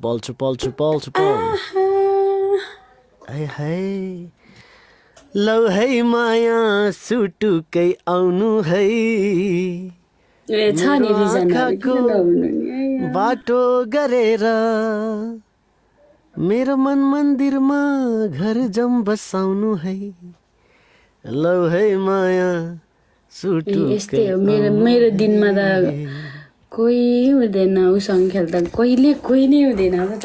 पल्छु लौ है माया सुटुकै आउनु है बाटो गरेर मेरो मन मन्दिरमा घर जम बसाउनु है लौ है माया सुटुकै मेरो दिनमा त कोही हुँदैन उसँग खेल्दा कोही नै हुँदैन अब त।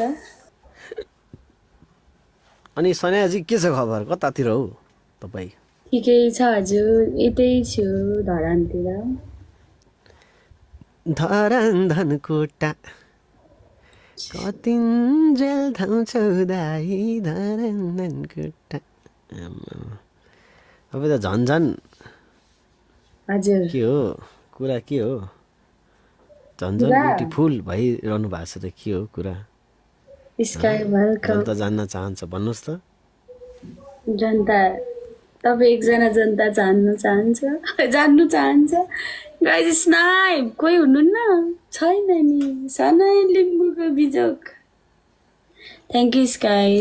अनि सन्याजी के छ खबर कतातिर हौ तपाई? ठिकै छ हजुर यतै छु धरानतिर। धरान धनकोटा कतिन्जेल धाउँछौ दाइ धरान धनकोटा। अब त झन् हजुर के हो कुरा के हो? झन् ब्युटिफुल भइरहनु भएको छ त के हो कुरा? Sky welcome. जनता जान्न चाहन्छ भन्नुहोस् त। जनता तपाईँ एकजना जनता जान्नु चाहन्छ गाइज स्नाइप कोही हुनुहुन्न? छैन नि सनै लिम्बूको बिजोक। Thank you Sky.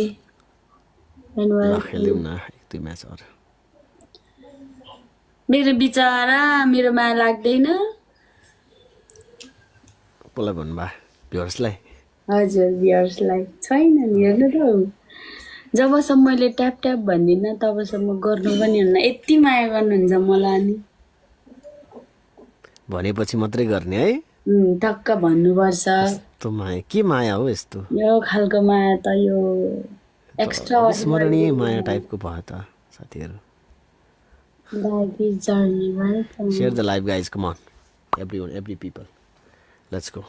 खेल्यौँ न एक दुई म्याच अरू। मेरो बिचारा मेरो माया लाग्दैन। कसलाई भन्नुभयो? भ्युअर्सलाई? हजुर भ्युअर्सलाई। छैन नि हेर्नु त जबसम्म मैले ट्याप ट्याप भन्दिनँ तबसम्म गर्नु पनि हुन्न। यति माया गर्नुहुन्छ मलाई नि भनेपछि मात्रै गर्ने है? टक्क भन्नुपर्छ। यस्तो माया के माया हो यस्तो? यो खालको माया त यो एक्स्ट्रा स्मरणीय माया टाइपको भयो त साथीहरु। Share the live guys, come on. Everyone, every people. Let's go.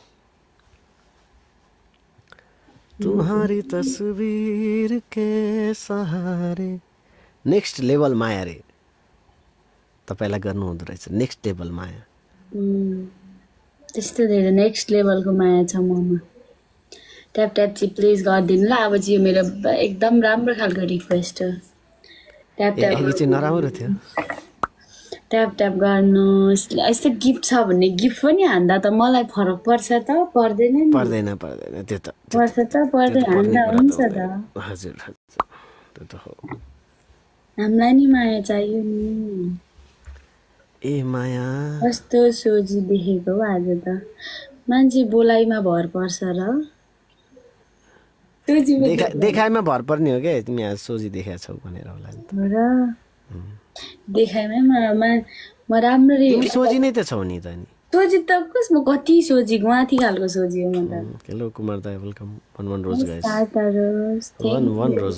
तुम्हारी तस्वीर के सहारे नेक्स्ट लेभल माया रे तपाईलाई गर्नु हुँदो रहेछ। नेक्स्ट लेभल माया त्यस्तो धेरै नेक्स्ट लेभलको माया छ ममा। ट्याप ट्याप चाहिँ प्लिज गरिदिनु ल। अब चाहिँ मेरो एकदम राम्रो खालको रिक्वेस्ट हो। ट्याप ट्याप चाहिँ नराम्रो थियो। ट्याप ट्याप गर्नुहोस्। यस्तो गिफ्ट छ भने गिफ्ट पनि हान्दा त मलाई फरक पर्छ त पर्दैन नि? पर्दैन त्यो त पर्छ त पर्दैन हान्दा हुन्छ त। हजुर त्यो त हो। हामीलाई नि माया चाहियो नि। ए माया कस्तो सोझी देखेको आज त मान्छे बोलाइमा भर पर्छ र देखाइमा भर पर्ने हो क्या? तिमी आज सोझी देखाएको छौ भनेर होला नि र देखाइमै म राम्ररी तिमी सोझी नै त छौ नि त नि। सोझी त कस म कति सोझी गुवाथी खालको सोझी हो म त। हेलो कुमार दाइ वेलकम। 1 रोज गाइस। 1 रोज।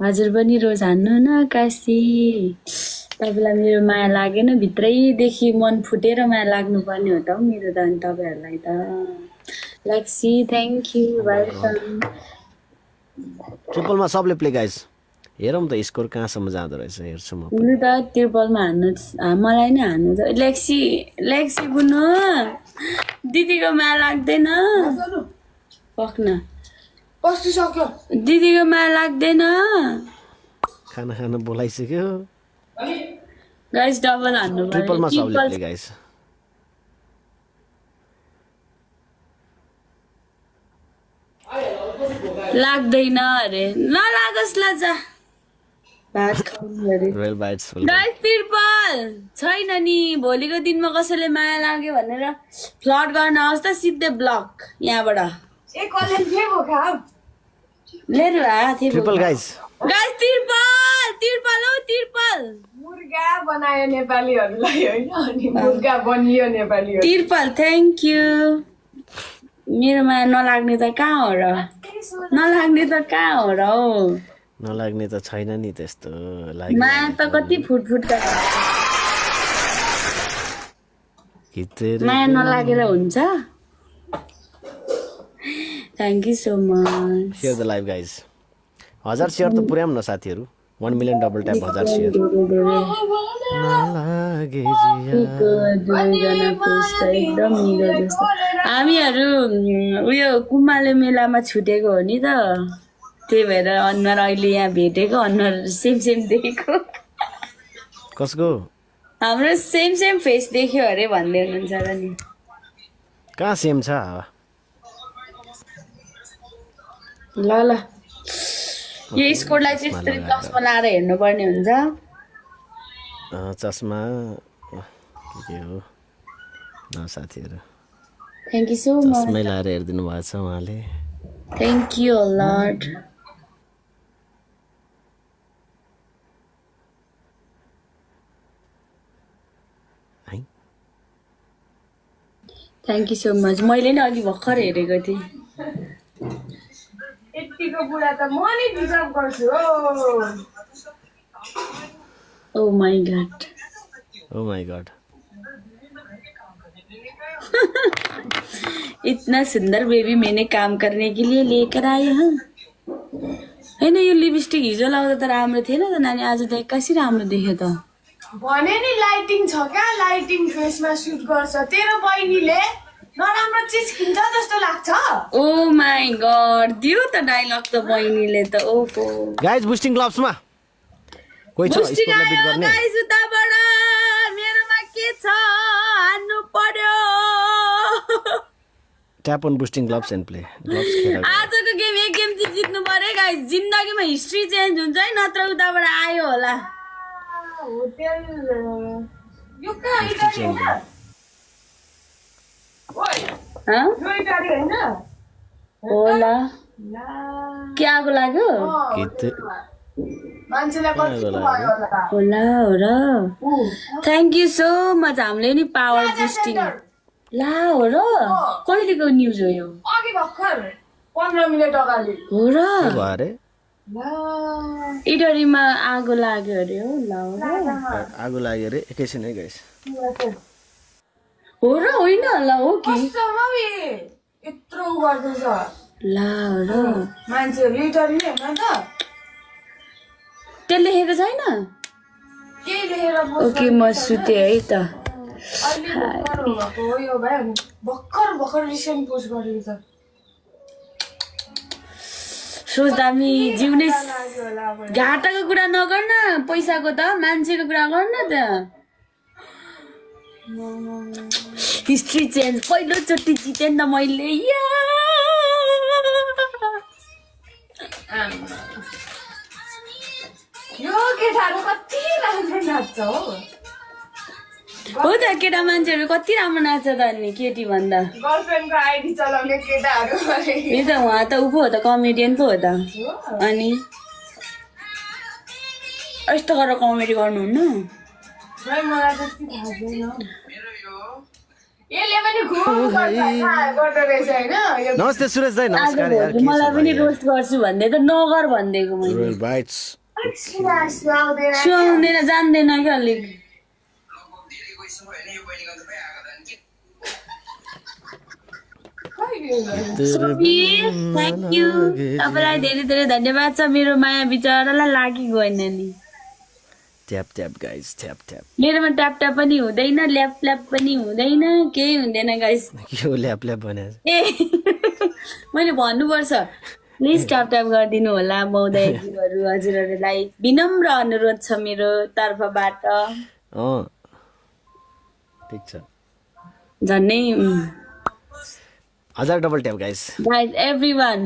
हजुर पनि रोज हान्नु न काशी। तपाईलाई मेरो माया लागेन भित्रैदेखि मन फुटेर माया लाग्नु पर्ने हो त मेरो त। अनि तपाईहरुलाई त लक्सी थ्याङ्क यू वेलकम। ट्रिपलमा सबले प्ले गाइस। हेरौँ त स्कोर कहाँसम्म जाँदो रहेछ हेर्छु म। लु त ट्रिपलमा हान्नु मलाई नै हान्नु त। लेक्सी बुनु दिदीको माया लाग्दैन? पक्न कस्तो सक्यो दिदीको माया लाग्दैन? खाना खाना बोलाइसक्यो गाइस। डबल हान्नु पर्यो। ट्रिपलमा सबले प्ले गाइस। लाग्दैन अरे नलागोस् ल जा भात खाउँ अरे। गाइस ट्रिपल छैन नि। भोलिको दिनमा कसैले माया लाग्यो भनेर फ्लड गर्न आओस् त सिधै ब्लक यहाँबाट। ए कलेन के हो खाऊ लेरु आ ट्रिपल गाइस। गाइस ट्रिपल हो ट्रिपल मुर्गा बनायो नेपालीहरुलाई हैन? अनि मुर्गा बनियो नेपालीहरु। Triple thank you. मेरो माया नलाग्ने त कहाँ हो र? नलाग्ने त कहाँ हो र हो? नलाग्ने त छैन नि त्यस्तो। माया त कति फुट माया नलागेर हुन्छ? Thank you so much. Share the live guys. 1000 share त पुर्याउँ न साथीहरु। 1 मिलियन डबल ट्याप 1000 शेयर। हामीहरु उयो कुमाले मेलामा छुटेको हो नि त। त्यही भएर अनुहार अहिले यहाँ भेटेको अनुहार सेम देखेको। कसको? हाम्रो सेम फेस देख्यो अरे भन्दै हुनुहुन्छ र नि। कहाँ सेम छ? ल ल यो स्कोरलाई चाहिँ यसरी चस्मा लाएर हेर्नुपर्ने हुन्छ चस्मा के हो न साथीहरु थ्यांक यू सो मच चस्मै लाएर हेर्दिनु भएको छ उहाँले thank you lord thank you so much मैले नि अलि भर्खर हेरेको थिएँ यतिको बुढा त म नि डिजर्भ गर्छु ओ माय गॉड इतना सुंदर बेबी मैंने काम करने के लिए लेकर आए हैं हैन यो लिपस्टिक हिजो लाउँदा त राम्रो थिएन त नानी आज त एक्कासी राम्रो देख्यो त भने नि लाइटिङ छ क्या लाइटिङ फेसमा सुट गर्छ तेरो बहिनीले नराम्रो चीज किन्छ जस्तो लाग्छ ओ माय गॉड दियो त डायलग त बहिनीले त ओहो गाइस बुस्टिङ क्लब्समा कोही छ स्कोरलाई बिट गर्ने गाइस उताबाट मेरोमा के छ हान्नु पर्यो tap on boosting clubs and play clubs खेल आजको गेम एक गेम चाहिँ जित्नु पर्यो गाइस जिन्दगीमा हिस्ट्री चेन्ज हुन्छ है नत्र उताबाट आयो होला होटल यो कहाँ इटाली हैन ओइ ह यो इटाली हैन होला के आगो लाग्यो गीत मान्छेलाई कति भयो होला हो र थ्यांक यू सो मच हामीले नि पावर बुस्टिङ ला हो र कहिलेको न्यूज हो यो अघि भर्खर 15 मिनेट अगाडि हो र भरे इडरीमा आगो लाग्यो अरे हो ला हो र आगो लाग्यो रे एकैछिन है गाइस हो र होइन ला हो कि यत्रो गर्दैछ ला हो र मान्छेहरू इटाली नै हैन त त्यसले लेखेको छैन के लेखेर ओके म सुते है त भर्खर रिसेन्ट पोस्ट गरेको छ सोच्दा हामी जिउने घाटाको कुरा नगर्न पैसाको त मान्छेको कुरा गर्न त हिस्ट्री चेन्ज पहिलोचोटि जितेँ नि त मैले यो केटाहरू कति राम्रो नाच्छ हो त केटा मान्छेहरू कति राम्रो नाच्छ त अनि केटी भन्दा गर्लफ्रेन्डको आइडी चलाउने केटाहरू ए त उहाँ त उ पो हो त कमेडियन पो हो त अनि यस्तो गरेर कमेडी गर्नुहुन्न मलाई त्यति थाहा छैन यसले पनि खुब गर्दो रहेछ हैन नमस्ते सुरेश दाइ नमस्कार यार मलाई पनि रोस्ट गर्छु भन्दै त नगर भन्दैको मैले बाइट्स सुहाउँदैन जान्दैन क्या अलिक थ्याङ्क यू तपाईँलाई धेरै धेरै धन्यवाद छ मेरो माया बिचरालाई लागि गएन नि tap tap guys tap tap मेरोमा ट्याप ट्याप पनि हुँदैन ल्याप ल्याप पनि हुँदैन केही हुँदैन गाइस के हो ल्याप ल्याप भने ए मैले भन्नुपर्छ प्लिज ट्याप ट्याप गरिदिनु होला महोदयहरू हजुरहरूलाई विनम्र अनुरोध छ मेरो तर्फबाट ठीक छ झन्नै 1000 डबल ट्याप गाइस एभ्रीवान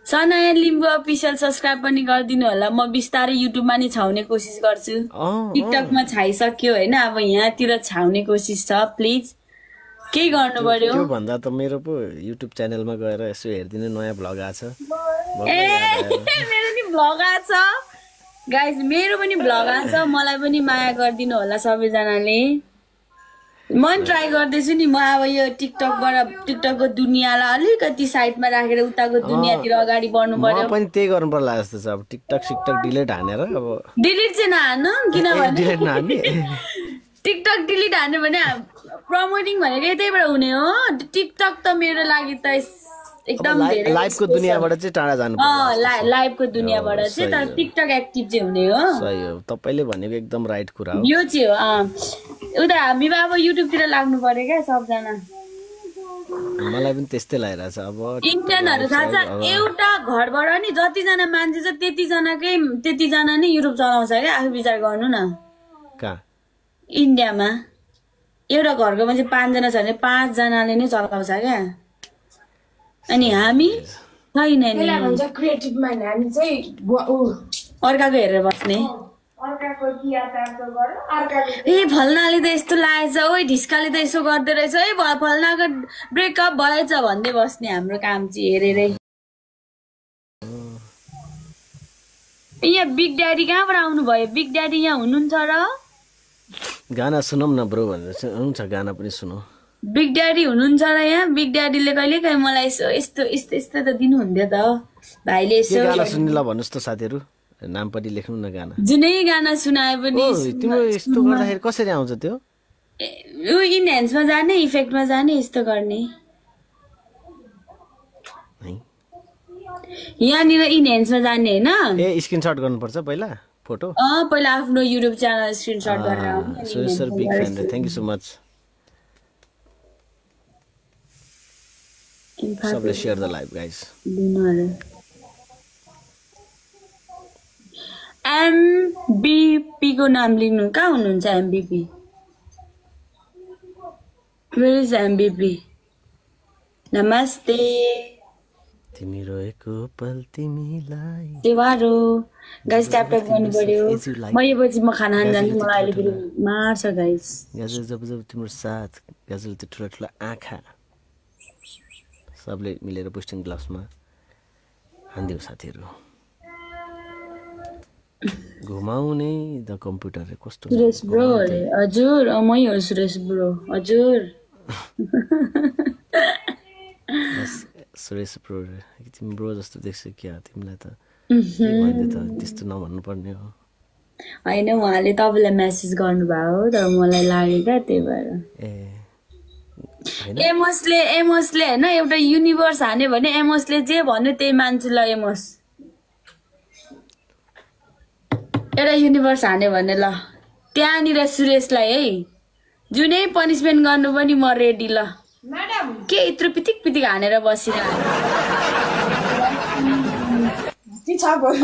सनाया लिम्बू अफिसियल सब्स्क्राइब पनि गरिदिनु होला म बिस्तारै युट्युबमा नि छाउने कोसिस गर्छु टिकटकमा छाइसक्यो हैन अब यहाँतिर छाउने कोसिस छ प्लिज के गर्नु पर्यो त्यो भन्दा त मेरो पो युट्युब च्यानलमा गएर यसो हेर्दिनु नयाँ भ्लग आछ ए मेरो नि भ्लग आछ गाइस मेरो पनि भ्लग आछ मलाई पनि माया गरिदिनु होला सबैजनाले म ट्राई गर्दैछु नि म अब यो टिकटकको दुनियाँलाई अलिकति साइडमा राखेर उताको दुनियाँतिर अगाडि बढ्नु पर्यो म पनि त्यही गर्नु पर्ला जस्तो छ अब टिकटक डिलिट हानेर अब डिलिट चाहिँ नहान्नु किनभने डिलिट नहान्ने टिकटक डिलिट हान्यो भने प्रमोटिङ भनेको यतैबाट हुने हो टिकटक त मेरो लागि त एकदम धेरै लाइभको दुनियाँबाट चाहिँ टाढा जानु पर्छ लाइभको दुनियाँबाट चाहिँ तर टिकटक एक्टिभ चाहिँ हुने हो सही हो तपाईले भनेको एकदम राइट कुरा हो यो चाहिँ हो उता हामी अब युट्युबतिर लाग्नु पर्यो क्या सबजना मलाई पनि त्यस्तै लागिरहेछ अब इन्डियनहरु थाहा छ एउटा घरबाट नि जतिजना मान्छे छ त्यतिजना नै युट्युब चलाउँछ क्या आफू विचार गर्नु न कहाँ इन्डियामा एउटा घरको मान्छे 5 जना छ भने 5 जनाले नै चलाउँछ क्या अनि हामी छैन नि त्यसलाई भन्छ क्रिएटिभ माइन्ड हामी चाहिँ अर्काको हेरेर बस्ने अर्काको क्रियातार्थ गर्नु अर्काको ए फल्नाले त यस्तो लागेछ ओइ ढिस्काले त यसो गर्दै रहेछ है फल्नाको ब्रेकअप भएछ भन्दै बस्ने हाम्रो काम चाहिँ हेरेरै यहाँ बिग ड्याडी कहाँबाट आउनु भयो बिग ड्याडी यहाँ हुनुहुन्छ र गाना सुनौँ न ब्रो भनेर हुन्छ गाना पनि सुनौ बिग ड्याडी हुनुहुन्छ र यहाँ बिग ड्याडीले कहिले काहीँ मलाई यसो यस्तो यस्तो यस्तो त दिनुहुन्थ्यो त भाइले यसो गाना सुन्ने ल भन्नुहोस् त साथीहरू नाम पनि लेख्नु न गाना जुनै गाना सुनाए पनि तिम्रो यस्तो गर्दाखेरि कसरी आउँछ त्यो इनहेन्समा जाने इफेक्टमा जाने यस्तो गर्ने यहाँनिर इनहेन्समा जाने होइन ए स्क्रिनशट गर्नुपर्छ पहिला फोटो पहिला आफ्नो युट्युब च्यानल स्क्रिनशट गरेर Suresh sir big fan thank you so much सबले share the live guys MBP को नाम लिनु कहाँ हुनुहुन्छ एमबीपी वेयर इज एमबीपी नमस्ते तिमी रोएको पल तिमीलाई देवारो गाइस ट्याप ट्याप गर्नु पर्यो म योपछि म खाना खान जान्छु मलाई अहिले फेरि मार्छ गाइस गाजल जब जब तिम्रो साथ गाजल त्यो ठुला ठुला आँखा सबले मिलेर बुस्टिङ ग्लासमा हान्दियो साथीहरू घुमाउने द कम्प्युटर कस्तो सुरेश ब्रो हजुर मै हो सुरेश ब्रो हजुर सुरेश ब्रो तिमी ब्रो जस्तो देख्छ क्या तिमीलाई त भन्दै त त्यस्तो नभन्नु पर्ने हो होइन उहाँले तपाईँलाई मेसेज गर्नुभयो तर मलाई लाग्यो क्या त्यही भएर एमोसले होइन एउटा युनिभर्स हान्यो भने एमोसले जे भन्यो त्यही मान्छु ल एमोस एउटा युनिभर्स हान्यो भने ल त्यहाँनिर सुरेशलाई है जुनै पनिसमेन्ट गर्नु पनि म रेडी ल म्याडम के यत्रो पितिक पितिक हानेर बसिरहेको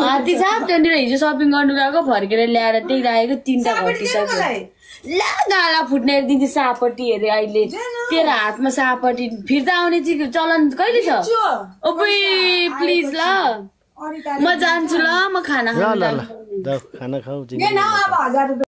हात्ती छ त्यहाँनिर हिजो सपिङ गर्नु गएको फर्केर ल्याएर त्यही राखेको 3टा घटिसक्यो ला गाला फुट्ने दिन्छ सापट्टि हेरे अहिले तेरो हातमा सापट्टि फिर्ता आउने चाहिँ चलन कहिले छ ओपै प्लिज ल म जान्छु ल म खाना खाऊ खाऊ